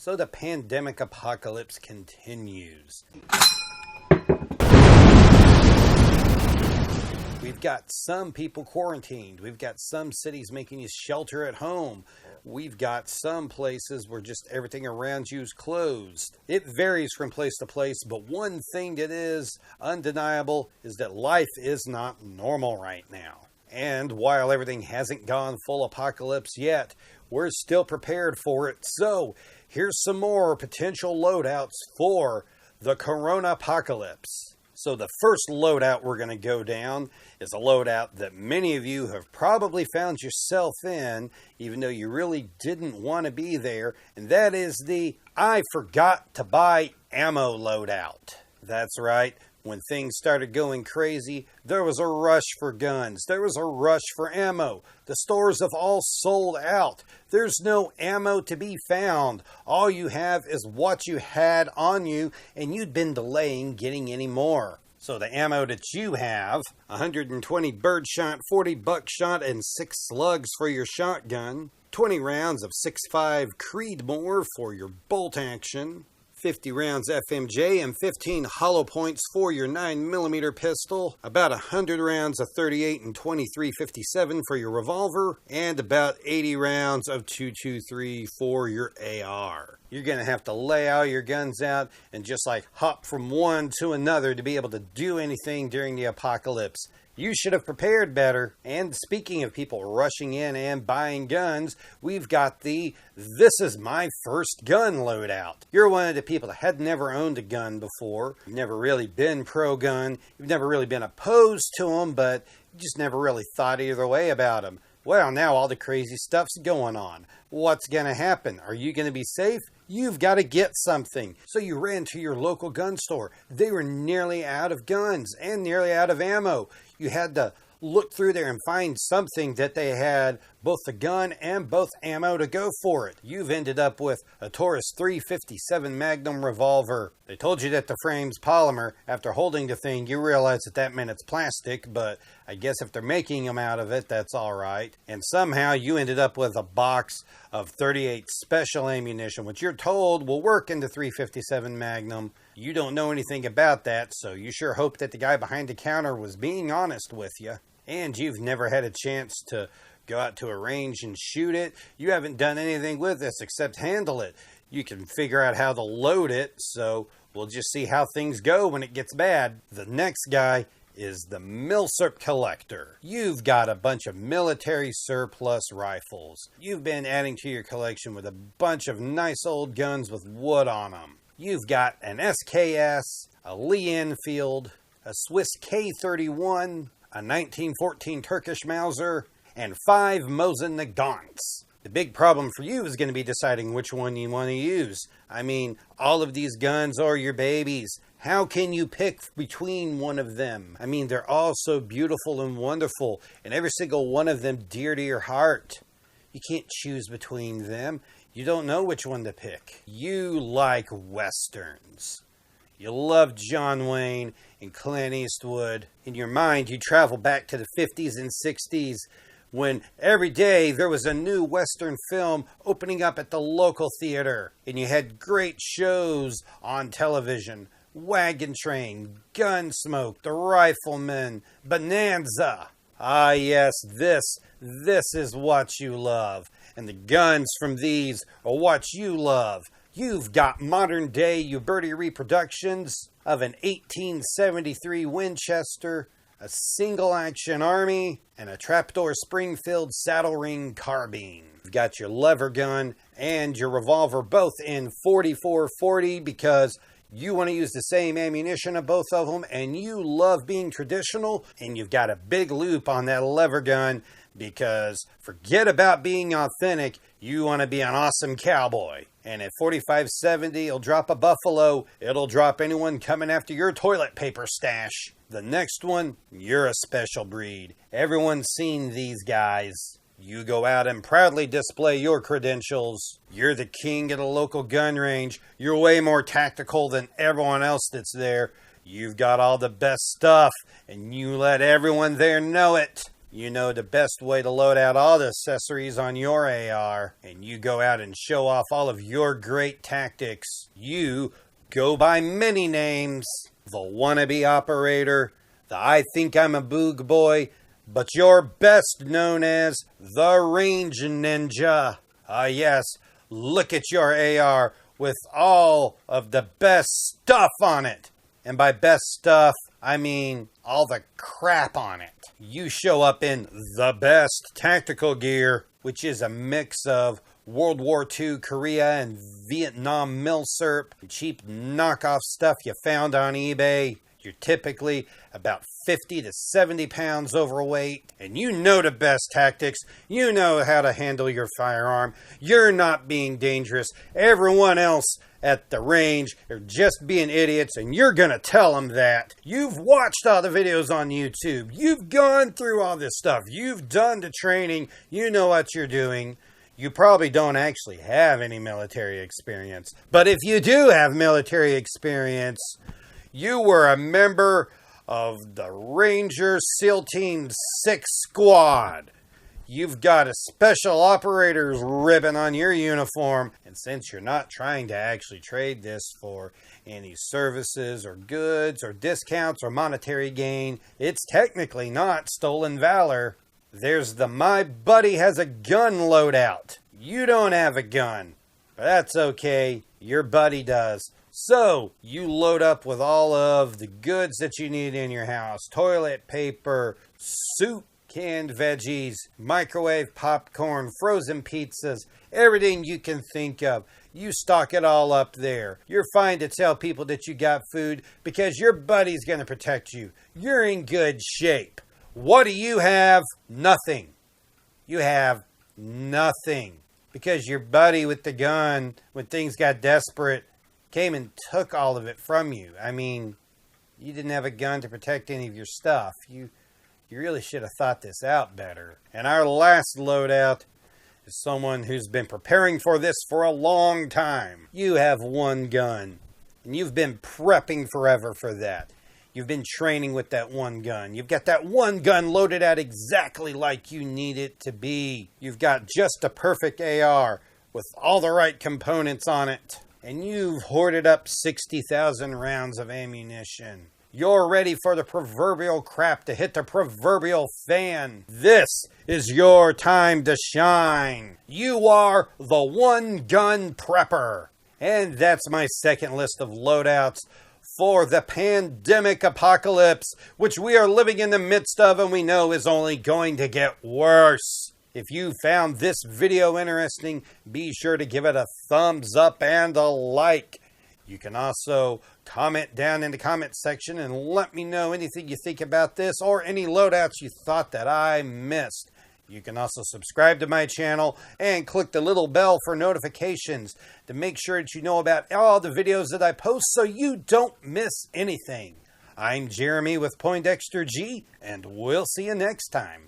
So the pandemic apocalypse continues. We've got some people quarantined. We've got some cities making you shelter at home. We've got some places where just everything around you is closed. It varies from place to place, but one thing that is undeniable is that life is not normal right now. And while everything hasn't gone full apocalypse yet, we're still prepared for it. So here's some more potential loadouts for the Corona apocalypse. So the first loadout we're going to go down is a loadout that many of you have probably found yourself in, even though you really didn't want to be there, and that is the I forgot to buy ammo loadout. That's right. When things started going crazy, there was a rush for guns. There was a rush for ammo. The stores have all sold out. There's no ammo to be found. All you have is what you had on you, and you'd been delaying getting any more. So the ammo that you have, 120 birdshot, 40 buckshot, and 6 slugs for your shotgun, 20 rounds of 6.5 Creedmoor for your bolt action, 50 rounds FMJ and 15 hollow points for your 9mm pistol, about 100 rounds of 38 and 2357 for your revolver, and about 80 rounds of 223 for your AR. You're going to have to lay all your guns out and just like hop from one to another to be able to do anything during the apocalypse. You should have prepared better. And speaking of people rushing in and buying guns, we've got the This Is My First Gun loadout. You're one of the people that had never owned a gun before. You've never really been pro-gun. You've never really been opposed to them, but you just never really thought either way about them. Well, now all the crazy stuff's going on. What's going to happen? Are you going to be safe? You've got to get something. So you ran to your local gun store. They were nearly out of guns and nearly out of ammo. You had to look through there and find something that they had both the gun and both ammo to go for it. You've ended up with a Taurus 357 Magnum revolver. They told you that the frame's polymer. After holding the thing, you realize that meant it's plastic, but I guess if they're making them out of it, that's all right. And somehow you ended up with a box of 38 special ammunition, which you're told will work in the 357 Magnum. You don't know anything about that, so you sure hope that the guy behind the counter was being honest with you. And you've never had a chance to go out to a range and shoot it. You haven't done anything with this except handle it. You can figure out how to load it, so we'll just see how things go when it gets bad. The next guy is the Millsap collector. You've got a bunch of military surplus rifles. You've been adding to your collection with a bunch of nice old guns with wood on them. You've got an SKS, a Lee Enfield, a Swiss K31, a 1914 Turkish Mauser, and 5 Mosin Nagants. The big problem for you is going to be deciding which one you want to use. I mean, all of these guns are your babies. How can you pick between one of them? I mean, they're all so beautiful and wonderful, and every single one of them dear to your heart. You can't choose between them. You don't know which one to pick. You like Westerns. You love John Wayne and Clint Eastwood. In your mind, you travel back to the 50s and 60s when every day there was a new Western film opening up at the local theater. And you had great shows on television. Wagon Train, Gunsmoke, The Rifleman, Bonanza. Ah yes, this is what you love. And the guns from these are what you love. You've got modern day Uberti reproductions of an 1873 Winchester, a single action Army, and a trapdoor Springfield saddle ring carbine. You've got your lever gun and your revolver both in 44-40 because you want to use the same ammunition of both of them and you love being traditional, and you've got a big loop on that lever gun because forget about being authentic, you want to be an awesome cowboy. And at 45-70, it'll drop a buffalo. It'll drop anyone coming after your toilet paper stash. The next one, you're a special breed. Everyone's seen these guys. You go out and proudly display your credentials. You're the king at a local gun range. You're way more tactical than everyone else that's there. You've got all the best stuff, and you let everyone there know it. You know the best way to load out all the accessories on your AR, and you go out and show off all of your great tactics. You go by many names. The wannabe operator, the I think I'm a boog boy, but you're best known as the range ninja. Yes, look at your AR with all of the best stuff on it. And by best stuff, I mean all the crap on it. You show up in the best tactical gear, which is a mix of World War II Korea and Vietnam Millsap, cheap knockoff stuff you found on eBay. You're typically about 50 to 70 pounds overweight, and you know the best tactics. You know how to handle your firearm. You're not being dangerous. Everyone else at the range are just being idiots, and you're going to tell them that. You've watched all the videos on YouTube. You've gone through all this stuff. You've done the training. You know what you're doing. You probably don't actually have any military experience. But if you do have military experience, you were a member of the Ranger SEAL Team 6 Squad. You've got a special operator's ribbon on your uniform. And since you're not trying to actually trade this for any services or goods or discounts or monetary gain, it's technically not stolen valor. There's the My Buddy Has a Gun loadout. You don't have a gun, but that's okay. Your buddy does. So, you load up with all of the goods that you need in your house. Toilet paper, soup, canned veggies, microwave popcorn, frozen pizzas, everything you can think of. You stock it all up there. You're fine to tell people that you got food because your buddy's going to protect you. You're in good shape. What do you have? Nothing. You have nothing. Because your buddy with the gun, when things got desperate, came and took all of it from you. I mean, you didn't have a gun to protect any of your stuff. You really should have thought this out better. And our last loadout is someone who's been preparing for this for a long time. You have one gun, and you've been prepping forever for that. You've been training with that one gun. You've got that one gun loaded out exactly like you need it to be. You've got just a perfect AR with all the right components on it. And you've hoarded up 60,000 rounds of ammunition. You're ready for the proverbial crap to hit the proverbial fan. This is your time to shine. You are the one gun prepper. And that's my second list of loadouts for the pandemic apocalypse, which we are living in the midst of and we know is only going to get worse. If you found this video interesting, be sure to give it a thumbs up and a like. You can also comment down in the comment section and let me know anything you think about this or any loadouts you thought that I missed. You can also subscribe to my channel and click the little bell for notifications to make sure that you know about all the videos that I post so you don't miss anything. I'm Jeremy with Poindexter G, and we'll see you next time.